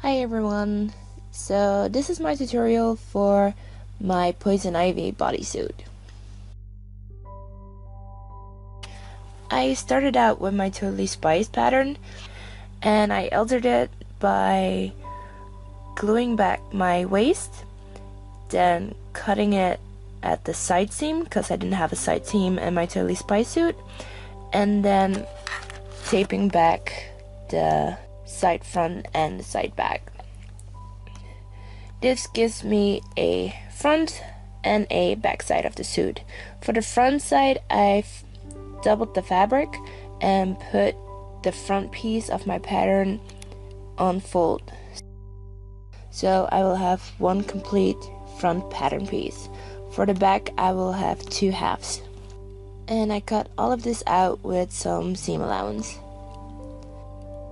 Hi everyone, so this is my tutorial for my Poison Ivy bodysuit. I started out with my Totally Spiced pattern and I altered it by gluing back my waist, then cutting it at the side seam because I didn't have a side seam in my Totally Spiced suit, and then taping back the side front and the side back. This gives me a front and a back side of the suit. For the front side, I've doubled the fabric and put the front piece of my pattern on fold. So I will have one complete front pattern piece. For the back, I will have two halves. And I cut all of this out with some seam allowance.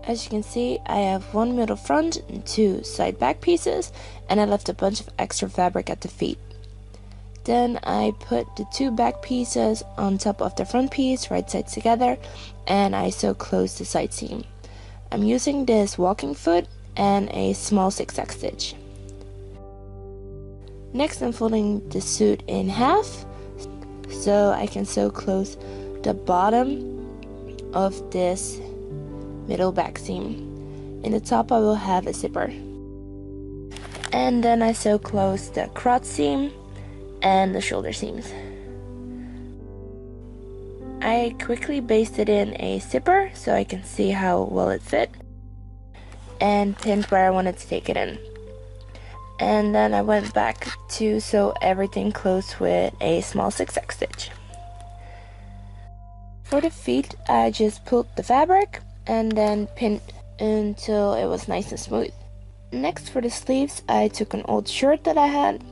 As you can see, I have one middle front and two side back pieces, and I left a bunch of extra fabric at the feet. Then I put the two back pieces on top of the front piece, right sides together, and I sew close the side seam. I'm using this walking foot and a small zigzag stitch. Next, I'm folding the suit in half so I can sew close the bottom of this middle back seam. In the top I will have a zipper. And then I sew close the crotch seam and the shoulder seams. I quickly basted in a zipper so I can see how well it fit, and pinned where I wanted to take it in. And then I went back to sew everything close with a small zigzag stitch. For the feet, I just pulled the fabric and then pinned until it was nice and smooth. Next, for the sleeves, I took an old shirt that I had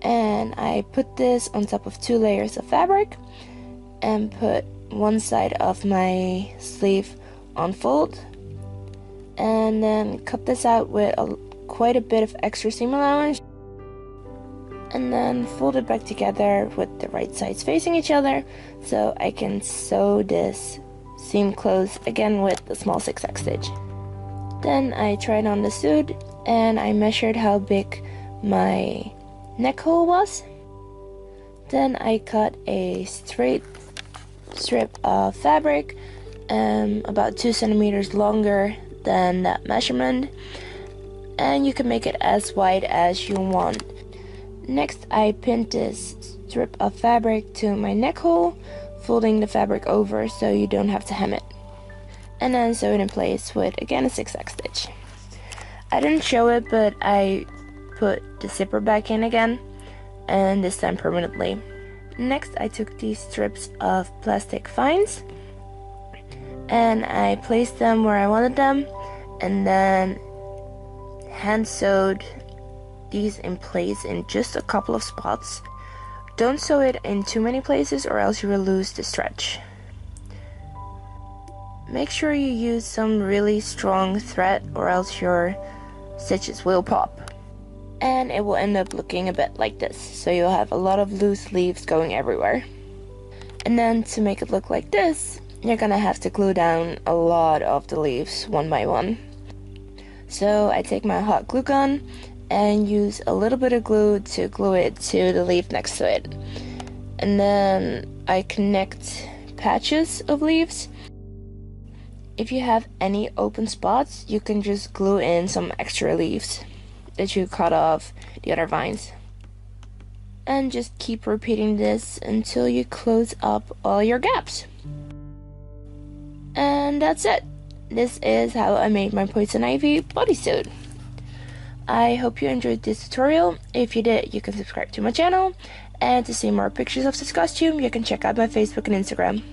and I put this on top of two layers of fabric and put one side of my sleeve on fold, and then cut this out with quite a bit of extra seam allowance, and then fold it back together with the right sides facing each other so I can sew this seam close again with the small zigzag stitch. Then I tried on the suit and I measured how big my neck hole was. Then I cut a straight strip of fabric about 2 centimeters longer than that measurement, and you can make it as wide as you want. Next, I pinned this strip of fabric to my neck hole, folding the fabric over so you don't have to hem it, and then sew it in place with again a zigzag stitch. I didn't show it, but I put the zipper back in again, and this time permanently. Next, I took these strips of plastic fines and I placed them where I wanted them, and then hand sewed these in place in just a couple of spots. Don't sew it in too many places or else you will lose the stretch. Make sure you use some really strong thread or else your stitches will pop. And it will end up looking a bit like this, so you'll have a lot of loose leaves going everywhere. And then to make it look like this, you're gonna have to glue down a lot of the leaves one by one. So I take my hot glue gun and use a little bit of glue to glue it to the leaf next to it. And then I connect patches of leaves. If you have any open spots, you can just glue in some extra leaves that you cut off the other vines. And just keep repeating this until you close up all your gaps. And that's it. This is how I made my Poison Ivy bodysuit. I hope you enjoyed this tutorial. If you did, you can subscribe to my channel, and to see more pictures of this costume, you can check out my Facebook and Instagram.